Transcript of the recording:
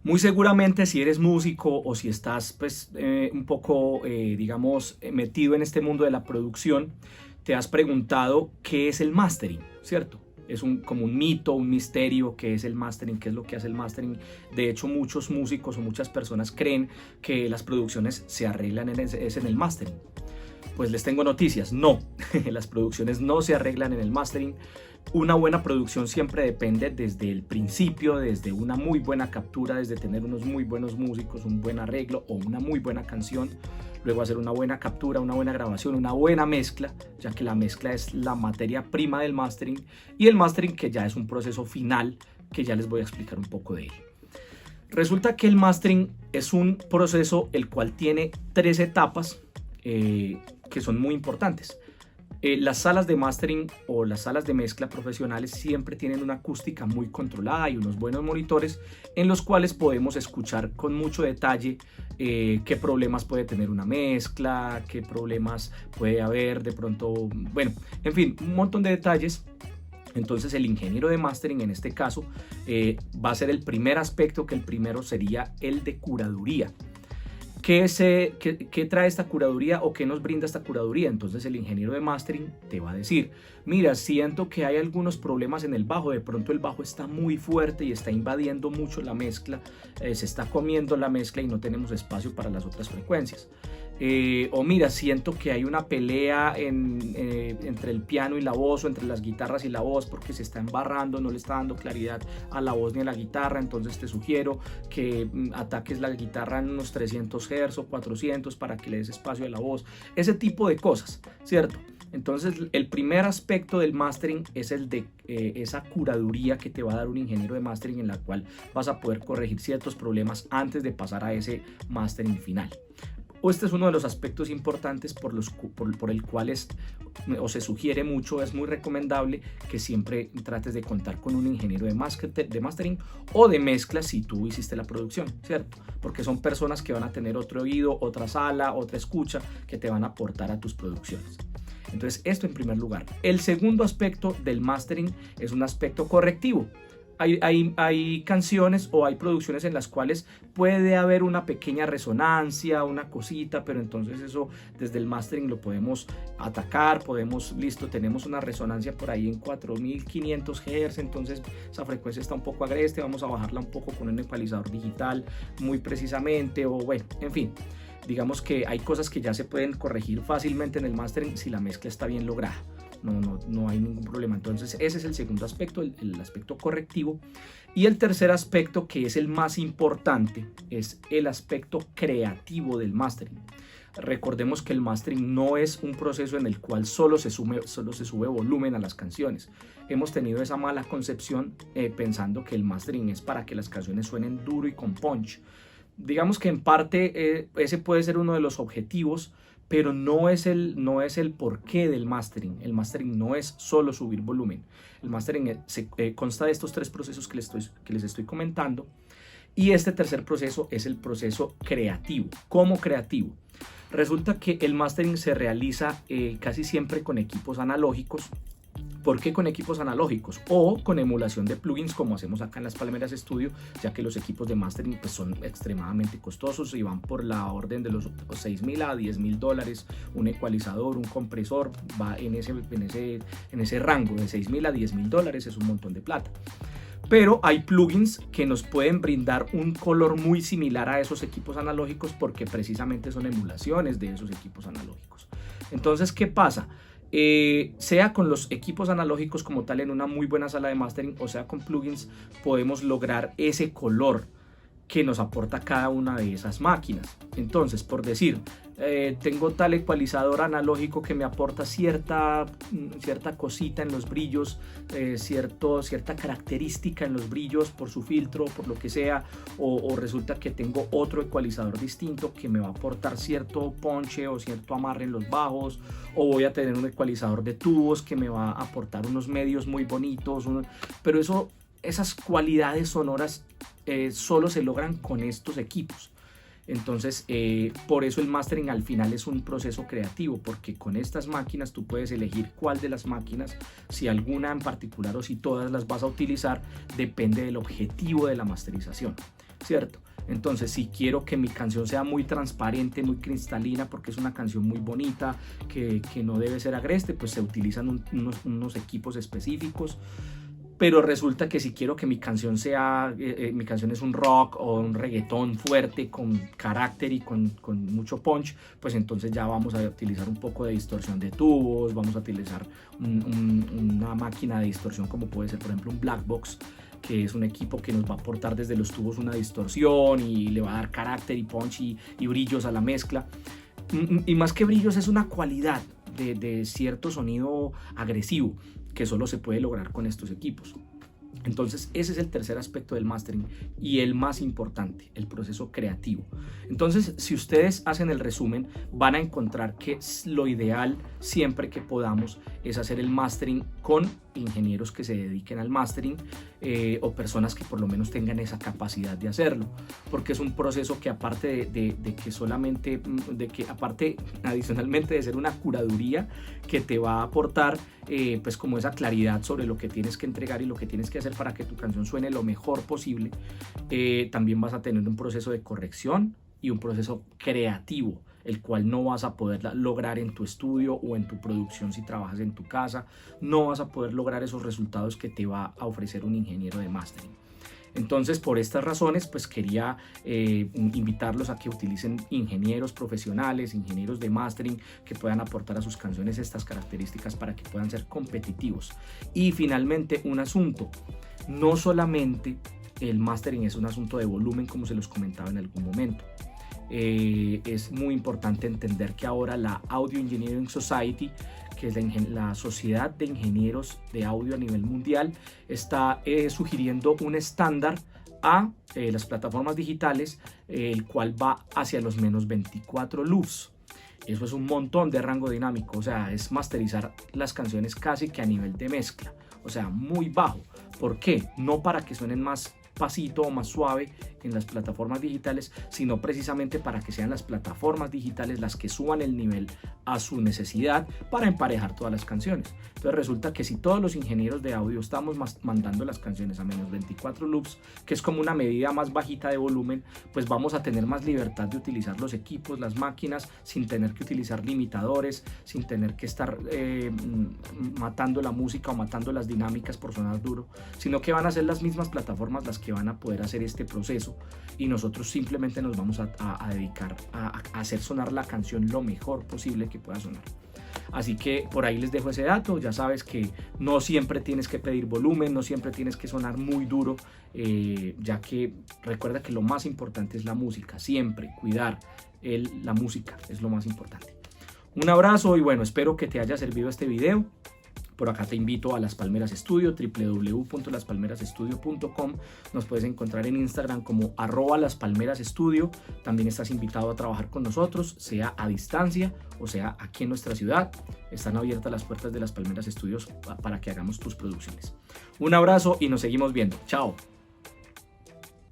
Muy seguramente si eres músico o si estás pues un poco digamos metido en este mundo de la producción, te has preguntado qué es el mastering, ¿cierto? Es como un mito, un misterio, qué es el mastering, qué es lo que hace el mastering. De hecho, muchos músicos o muchas personas creen que las producciones se arreglan es en el mastering. Pues les tengo noticias, no, las producciones no se arreglan en el mastering. Una buena producción siempre depende desde el principio, desde una muy buena captura, desde tener unos muy buenos músicos, un buen arreglo o una muy buena canción, luego hacer una buena captura, una buena grabación, una buena mezcla, ya que la mezcla es la materia prima del mastering, y el mastering que ya es un proceso final que ya les voy a explicar un poco de él. Resulta que el mastering es un proceso el cual tiene 3 etapas que son muy importantes. Las salas de mastering o las salas de mezcla profesionales siempre tienen una acústica muy controlada y unos buenos monitores en los cuales podemos escuchar con mucho detalle qué problemas puede tener una mezcla, qué problemas puede haber de pronto, bueno, en fin, un montón de detalles. Entonces el ingeniero de mastering en este caso va a ser el primer aspecto, que el primero sería el de curaduría. ¿Qué trae esta curaduría o qué nos brinda esta curaduría? Entonces el ingeniero de mastering te va a decir, mira, siento que hay algunos problemas en el bajo, de pronto el bajo está muy fuerte y está invadiendo mucho la mezcla, se está comiendo la mezcla y no tenemos espacio para las otras frecuencias. O mira, siento que hay una pelea entre el piano y la voz, o entre las guitarras y la voz, porque se está embarrando, no le está dando claridad a la voz ni a la guitarra. Entonces te sugiero que ataques la guitarra en unos 300 Hz o 400 para que le des espacio a la voz. Ese tipo de cosas, ¿cierto? Entonces el primer aspecto del mastering es el de esa curaduría que te va a dar un ingeniero de mastering, en la cual vas a poder corregir ciertos problemas antes de pasar a ese mastering final. Este es uno de los aspectos importantes por el cual se sugiere mucho, es muy recomendable que siempre trates de contar con un ingeniero de mastering o de mezcla si tú hiciste la producción, ¿cierto? Porque son personas que van a tener otro oído, otra sala, otra escucha que te van a aportar a tus producciones. Entonces, esto en primer lugar. El segundo aspecto del mastering es un aspecto correctivo. Hay canciones o hay producciones en las cuales puede haber una pequeña resonancia, una cosita, pero entonces eso desde el mastering lo podemos atacar, listo, tenemos una resonancia por ahí en 4500 Hz, entonces esa frecuencia está un poco agreste, vamos a bajarla un poco con un ecualizador digital muy precisamente, o bueno, en fin. Digamos que hay cosas que ya se pueden corregir fácilmente en el mastering si la mezcla está bien lograda. No hay ningún problema. Entonces ese es el segundo aspecto, el aspecto correctivo. Y el tercer aspecto, que es el más importante, es el aspecto creativo del mastering. Recordemos que el mastering no es un proceso en el cual solo se sube volumen a las canciones. Hemos tenido esa mala concepción pensando que el mastering es para que las canciones suenen duro y con punch. Digamos que en parte ese puede ser uno de los objetivos, pero no es el porqué del mastering. El mastering no es solo subir volumen. El mastering consta de estos 3 procesos que les estoy comentando, y este tercer proceso es el proceso creativo. ¿Cómo creativo? Resulta que el mastering se realiza casi siempre con equipos analógicos. ¿Por qué con equipos analógicos? O con emulación de plugins, como hacemos acá en Las Palmeras Studio, ya que los equipos de mastering pues, son extremadamente costosos y van por la orden de los $6,000 a $10,000. Un ecualizador, un compresor va en ese rango de $6,000 a $10,000, es un montón de plata. Pero hay plugins que nos pueden brindar un color muy similar a esos equipos analógicos, porque precisamente son emulaciones de esos equipos analógicos. Entonces, ¿qué pasa? Sea con los equipos analógicos como tal en una muy buena sala de mastering, o sea con plugins, podemos lograr ese color que nos aporta cada una de esas máquinas. Entonces, por decir, tengo tal ecualizador analógico que me aporta cierta cosita en los brillos, cierta característica en los brillos por su filtro, por lo que sea, o resulta que tengo otro ecualizador distinto que me va a aportar cierto ponche o cierto amarre en los bajos, o voy a tener un ecualizador de tubos que me va a aportar unos medios muy bonitos, pero esas cualidades sonoras solo se logran con estos equipos. Entonces, por eso el mastering al final es un proceso creativo, porque con estas máquinas tú puedes elegir cuál de las máquinas, si alguna en particular o si todas las vas a utilizar, depende del objetivo de la masterización, ¿cierto? Entonces, si quiero que mi canción sea muy transparente, muy cristalina, porque es una canción muy bonita, que no debe ser agreste, pues se utilizan unos equipos específicos. Pero resulta que si quiero que mi canción sea, mi canción es un rock o un reggaetón fuerte, con carácter y con mucho punch, pues entonces ya vamos a utilizar un poco de distorsión de tubos, vamos a utilizar una máquina de distorsión como puede ser por ejemplo un Black Box, que es un equipo que nos va a aportar desde los tubos una distorsión y le va a dar carácter y punch y brillos a la mezcla. Y más que brillos es una cualidad de cierto sonido agresivo que solo se puede lograr con estos equipos. Entonces ese es el tercer aspecto del mastering y el más importante, el proceso creativo. Entonces, si ustedes hacen el resumen, van a encontrar que lo ideal siempre que podamos es hacer el mastering con ingenieros que se dediquen al mastering o personas que por lo menos tengan esa capacidad de hacerlo, porque es un proceso que aparte aparte adicionalmente de ser una curaduría que te va a aportar pues como esa claridad sobre lo que tienes que entregar y lo que tienes que hacer para que tu canción suene lo mejor posible, también vas a tener un proceso de corrección y un proceso creativo, el cual no vas a poder lograr en tu estudio o en tu producción si trabajas en tu casa. No vas a poder lograr esos resultados que te va a ofrecer un ingeniero de mastering. Entonces, por estas razones, pues quería invitarlos a que utilicen ingenieros profesionales, ingenieros de mastering, que puedan aportar a sus canciones estas características para que puedan ser competitivos. Y finalmente, un asunto, no solamente el mastering es un asunto de volumen, como se los comentaba en algún momento. Es muy importante entender que ahora la Audio Engineering Society, que es la sociedad de ingenieros de audio a nivel mundial, está sugiriendo un estándar a las plataformas digitales, el cual va hacia los menos 24 loops. Eso es un montón de rango dinámico, o sea, es masterizar las canciones casi que a nivel de mezcla, o sea, muy bajo. ¿Por qué? No para que suenen más pasito o más suave en las plataformas digitales, sino precisamente para que sean las plataformas digitales las que suban el nivel a su necesidad para emparejar todas las canciones. Entonces resulta que si todos los ingenieros de audio estamos mandando las canciones a menos 24 loops, que es como una medida más bajita de volumen, pues vamos a tener más libertad de utilizar los equipos, las máquinas, sin tener que utilizar limitadores, sin tener que estar matando la música o matando las dinámicas por sonar duro, sino que van a ser las mismas plataformas las que van a poder hacer este proceso y nosotros simplemente nos vamos a dedicar a hacer sonar la canción lo mejor posible que pueda sonar. Así que por ahí les dejo ese dato. Ya sabes que no siempre tienes que pedir volumen, no siempre tienes que sonar muy duro, ya que recuerda que lo más importante es la música, siempre cuidar la música es lo más importante. Un abrazo y bueno, espero que te haya servido este video. Por acá te invito a Las Palmeras Studio, www.laspalmerasestudio.com. Nos puedes encontrar en Instagram como @laspalmerasestudio. También estás invitado a trabajar con nosotros, sea a distancia o sea aquí en nuestra ciudad. Están abiertas las puertas de Las Palmeras Studios para que hagamos tus producciones. Un abrazo y nos seguimos viendo. Chao.